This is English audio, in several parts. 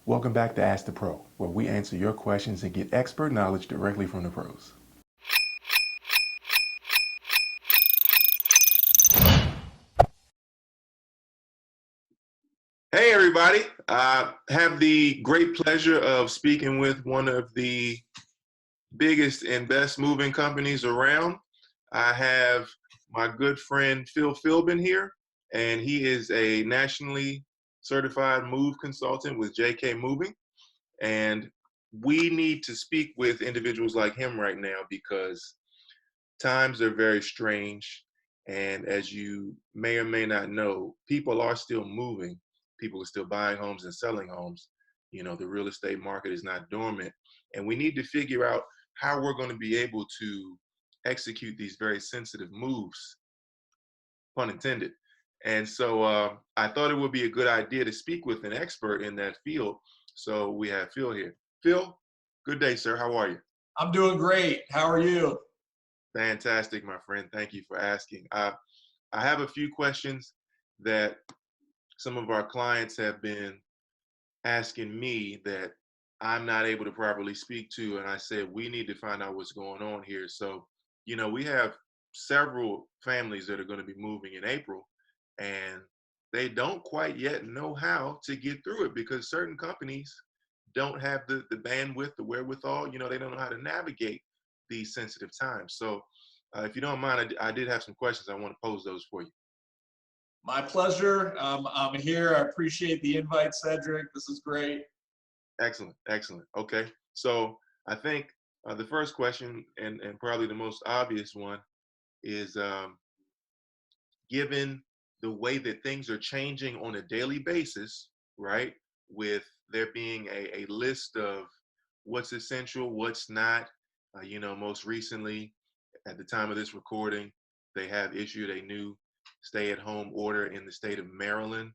Welcome back to Ask the Pro, where we answer your questions and get expert knowledge directly from the pros. Hey, everybody. I have the great pleasure of speaking with one of the biggest and best moving companies around. I have my good friend Phil Philbin here, and he is a nationally certified move consultant with JK Moving. And we need to speak with individuals like him right now because times are very strange. And as you may or may not know, people are still moving. People are still buying homes and selling homes. You know, the real estate market is not dormant. And we need to figure out how we're going to be able to execute these very sensitive moves, pun intended. And so I thought it would be a good idea to speak with an expert in that field. So we have Phil here. Phil, good day, sir. How are you? I'm doing great. How are you? Fantastic, my friend. Thank you for asking. I have a few questions that some of our clients have been asking me that I'm not able to properly speak to. And I said, we need to find out what's going on here. So, you know, we have several families that are going to be moving in April, and they don't quite yet know how to get through it because certain companies don't have the bandwidth, the wherewithal. You know, they don't know how to navigate these sensitive times. So, if you don't mind, I did have some questions. I want to pose those for you. My pleasure. I'm here. I appreciate the invite, Cedric. This is great. Excellent, excellent. Okay, so I think the first question and probably the most obvious one is given the way that things are changing on a daily basis, right? With there being a list of what's essential, what's not. You know, most recently, at the time of this recording, they have issued a new stay-at-home order in the state of Maryland,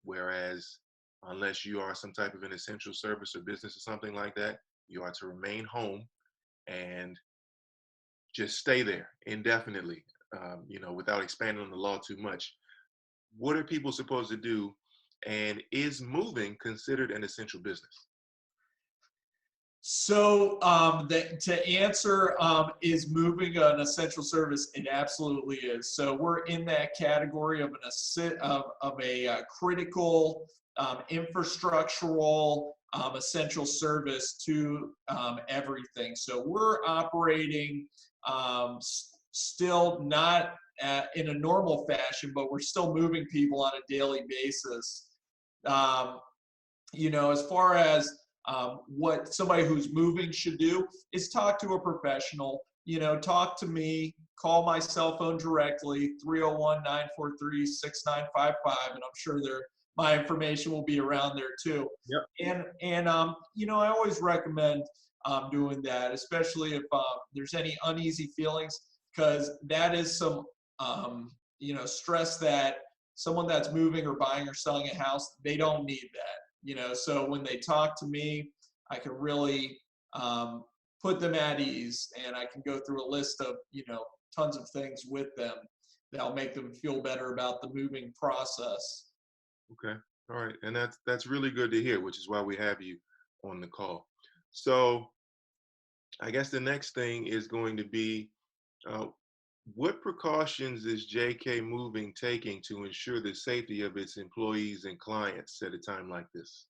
whereas unless you are some type of an essential service or business or something like that, you are to remain home and just stay there indefinitely, you know, without expanding on the law too much. What are people supposed to do? And is moving considered an essential business? So, to answer, is moving an essential service? It absolutely is. So we're in that category of a critical infrastructural essential service to everything. So we're operating still not in a normal fashion, but we're still moving people on a daily basis. Um, you know, as far as what somebody who's moving should do is talk to a professional, you know, talk to me, call my cell phone directly, 301-943-6955, and I'm sure my information will be around there too. Yep. And you know, I always recommend doing that, especially if there's any uneasy feelings, because that is some, you know, stress that someone that's moving or buying or selling a house, they don't need that. You know, so when they talk to me, I can really put them at ease, and I can go through a list of, you know, tons of things with them that'll make them feel better about the moving process. Okay. All right. And that's really good to hear, which is why we have you on the call. So I guess the next thing is going to be uh, what precautions is JK Moving taking to ensure the safety of its employees and clients at a time like this?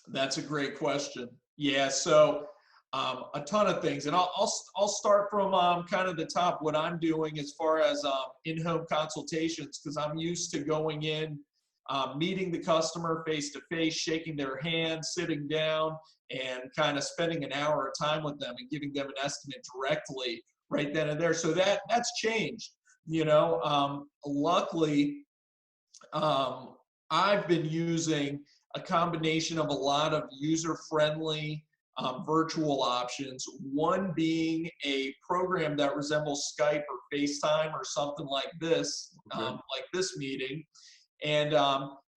That's a great question. Yeah, so a ton of things, and I'll start from kind of the top. What I'm doing as far as in-home consultations, because I'm used to going in, meeting the customer face to face, shaking their hand, sitting down, and kind of spending an hour of time with them and giving them an estimate directly right then and there. So that's changed. You know, luckily, I've been using a combination of a lot of user-friendly virtual options, one being a program that resembles Skype or FaceTime or something Okay. like this meeting. And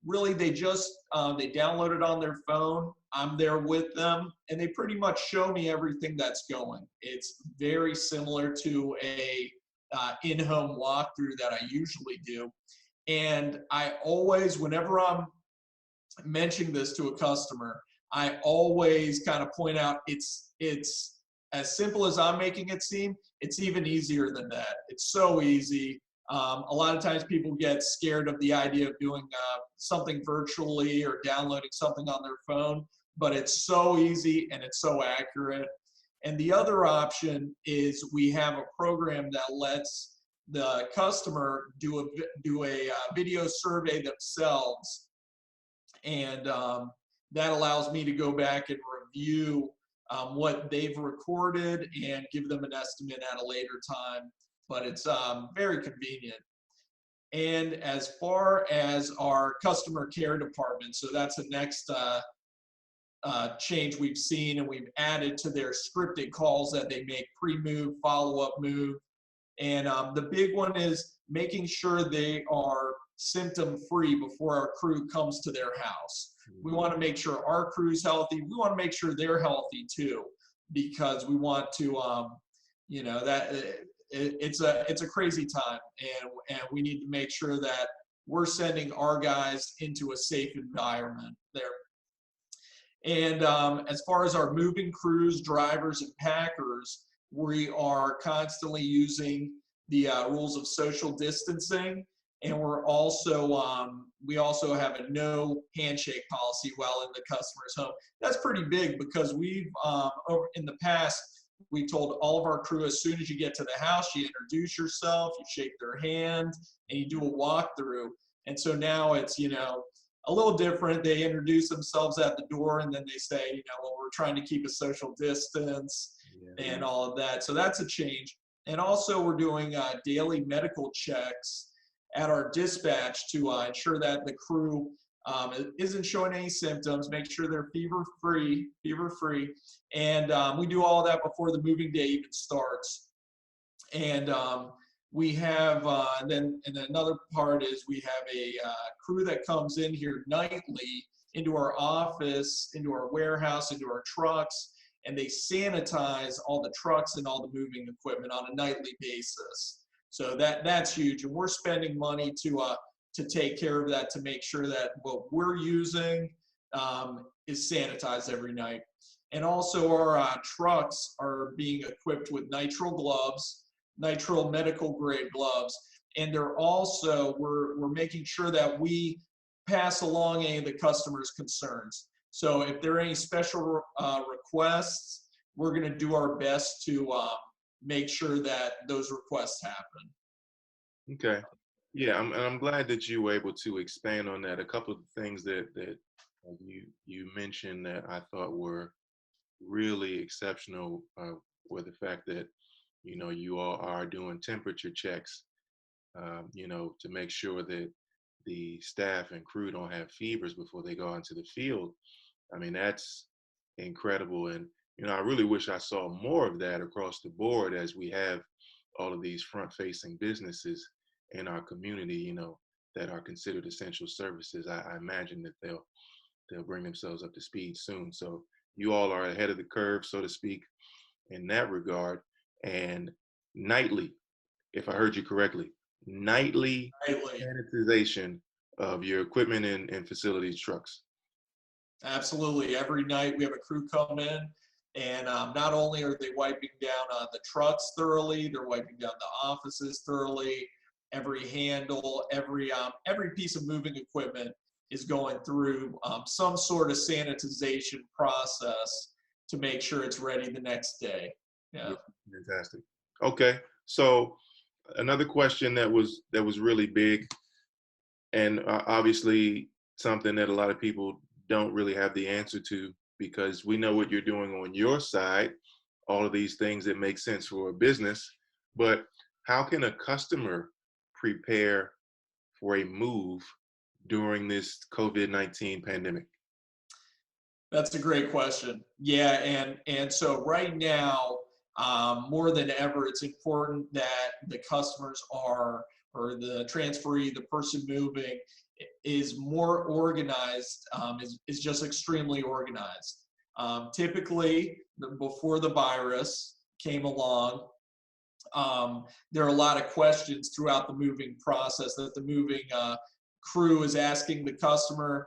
really, they download it on their phone. I'm there with them, and they pretty much show me everything that's going. It's very similar to a in-home walkthrough that I usually do. And I always, whenever I'm mentioning this to a customer, I always kind of point out it's as simple as I'm making it seem. It's even easier than that. It's so easy. A lot of times people get scared of the idea of doing something virtually or downloading something on their phone, but it's so easy and it's so accurate. And the other option is we have a program that lets the customer do a video survey themselves, and that allows me to go back and review what they've recorded and give them an estimate at a later time. But it's very convenient. And as far as our customer care department, so that's the next change we've seen, and we've added to their scripted calls that they make pre-move, follow-up move. And the big one is making sure they are symptom-free before our crew comes to their house. We want to make sure our crew's healthy. We want to make sure they're healthy too, because we want to, it's a crazy time, and we need to make sure that we're sending our guys into a safe environment there. And as far as our moving crews, drivers, and packers, we are constantly using the rules of social distancing, and we also have a no handshake policy while in the customer's home. That's pretty big, because we've in the past, we told all of our crew, as soon as you get to the house, you introduce yourself, you shake their hand, and you do a walkthrough. And so now it's, a little different. They introduce themselves at the door, and then they say, well, we're trying to keep a social distance and all of that. So that's a change. And also we're doing daily medical checks at our dispatch to ensure that the crew isn't showing any symptoms, make sure they're fever-free. And we do all of that before the moving day even starts. And we have, and another part is we have a crew that comes in here nightly into our office, into our warehouse, into our trucks, and they sanitize all the trucks and all the moving equipment on a nightly basis. So that's huge, and we're spending money to take care of that, to make sure that what we're using is sanitized every night. And also our trucks are being equipped with nitrile gloves, nitrile medical grade gloves, and they're also, we're making sure that we pass along any of the customer's concerns. So if there are any special requests, we're going to do our best to make sure that those requests happen. Okay. Yeah, I'm glad that you were able to expand on that. A couple of things that you mentioned that I thought were really exceptional were the fact that you all are doing temperature checks, to make sure that the staff and crew don't have fevers before they go onto the field. I mean, that's incredible, and I really wish I saw more of that across the board, as we have all of these front-facing businesses in our community, that are considered essential services. I imagine that they'll bring themselves up to speed soon. So you all are ahead of the curve, so to speak, in that regard. And nightly, if I heard you correctly, nightly sanitization of your equipment and facilities trucks. Absolutely. Every night we have a crew come in, and not only are they wiping down the trucks thoroughly, they're wiping down the offices thoroughly. Every handle, every piece of moving equipment is going through some sort of sanitization process to make sure it's ready the next day. Yeah. Fantastic. Okay. So another question that was really big, and obviously something that a lot of people don't really have the answer to, because we know what you're doing on your side, all of these things that make sense for a business, but how can a customer prepare for a move during this COVID-19 pandemic? That's a great question. Yeah, and so right now, more than ever, it's important that the customers or the transferee, the person moving, is more organized, is just extremely organized. Typically, before the virus came along, there are a lot of questions throughout the moving process that the moving crew is asking the customer.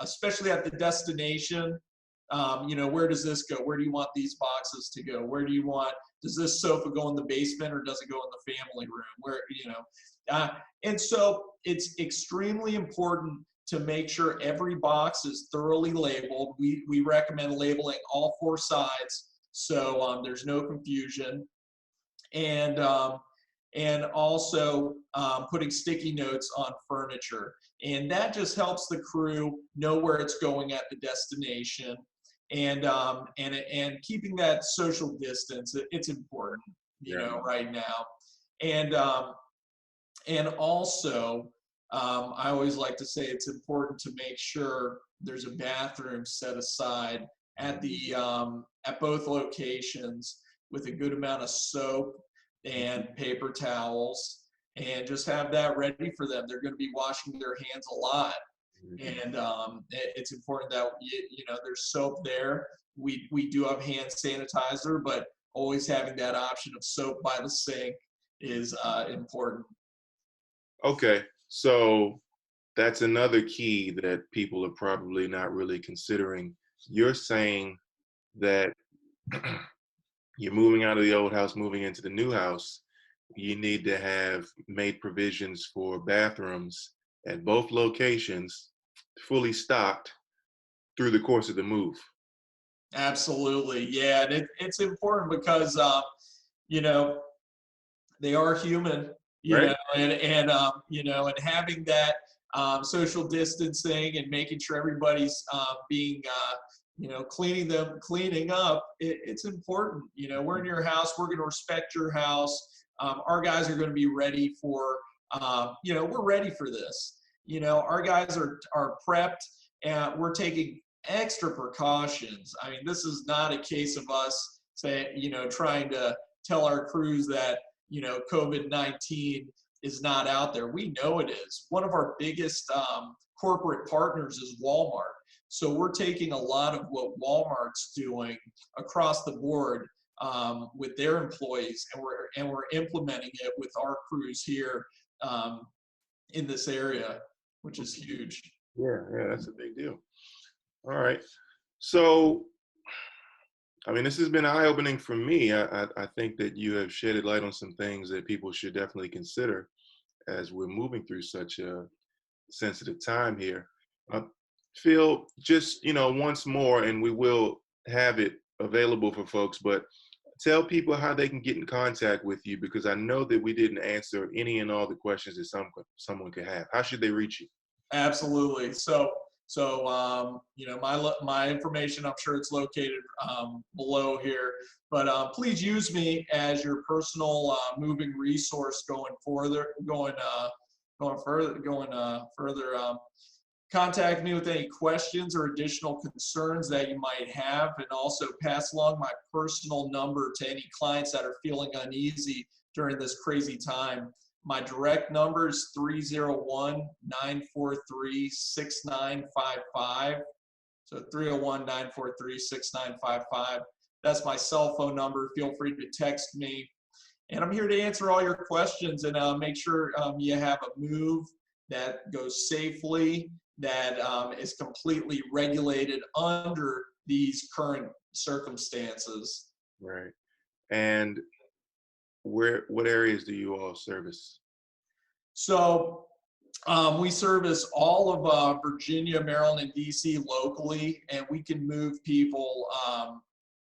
especially at the destination. Where does this go? Where do you want these boxes to go? Does this sofa go in the basement or does it go in the family room? And so it's extremely important to make sure every box is thoroughly labeled. We recommend labeling all 4 sides so there's no confusion. And also putting sticky notes on furniture. And that just helps the crew know where it's going at the destination. And keeping that social distance, it's important, right now. And also, I always like to say it's important to make sure there's a bathroom set aside at both locations with a good amount of soap and paper towels, and just have that ready for them. They're going to be washing their hands a lot. And it's important that there's soap there. We do have hand sanitizer, but always having that option of soap by the sink is important. Okay, so that's another key that people are probably not really considering. You're saying that you're moving out of the old house, moving into the new house. You need to have made provisions for bathrooms at both locations, fully stocked through the course of the move. Absolutely, yeah, and it's important because they are human, Right. and having that social distancing and making sure everybody's being cleaning up. It's important. We're in your house. We're going to respect your house. Our guys are going to be ready for. We're ready for this. Our guys are prepped, and we're taking extra precautions. I mean, this is not a case of us trying to tell our crews that COVID-19 is not out there. We know it is. One of our biggest corporate partners is Walmart. So we're taking a lot of what Walmart's doing across the board with their employees, and we're implementing it with our crews here in this area, which is huge. Yeah, that's a big deal. All right. So, I mean, this has been eye-opening for me. I think that you have shedded light on some things that people should definitely consider as we're moving through such a sensitive time here. Phil, just, once more, and we will have it available for folks, but tell people how they can get in contact with you, because I know that we didn't answer any and all the questions that someone could have. How should they reach you? Absolutely. So my information, I'm sure it's located below here, but please use me as your personal moving resource going further. Contact me with any questions or additional concerns that you might have, and also pass along my personal number to any clients that are feeling uneasy during this crazy time. My direct number is 301-943-6955. So 301-943-6955. That's my cell phone number. Feel free to text me. And I'm here to answer all your questions and make sure you have a move that goes safely, that is completely regulated under these current circumstances. Right. And what areas do you all service? So we service all of Virginia, Maryland, and DC locally, and we can move people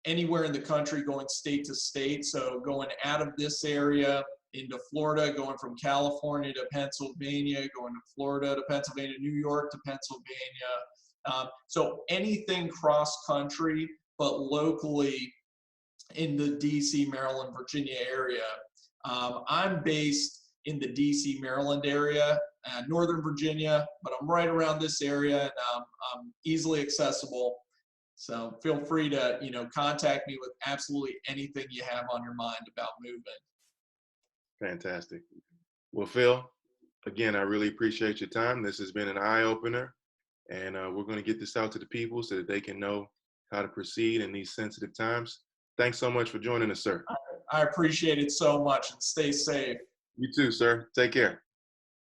anywhere in the country, going state to state. So going out of this area into Florida, going from California to Pennsylvania, going to Florida to Pennsylvania, New York to Pennsylvania. So anything cross country, but locally in the DC, Maryland, Virginia area. I'm based in the DC, Maryland area, Northern Virginia, but I'm right around this area, and I'm easily accessible. So feel free to, contact me with absolutely anything you have on your mind about moving. Fantastic. Well, Phil, again, I really appreciate your time. This has been an eye-opener, and we're going to get this out to the people so that they can know how to proceed in these sensitive times. Thanks so much for joining us, sir. I appreciate it so much, and stay safe. You too, sir. Take care.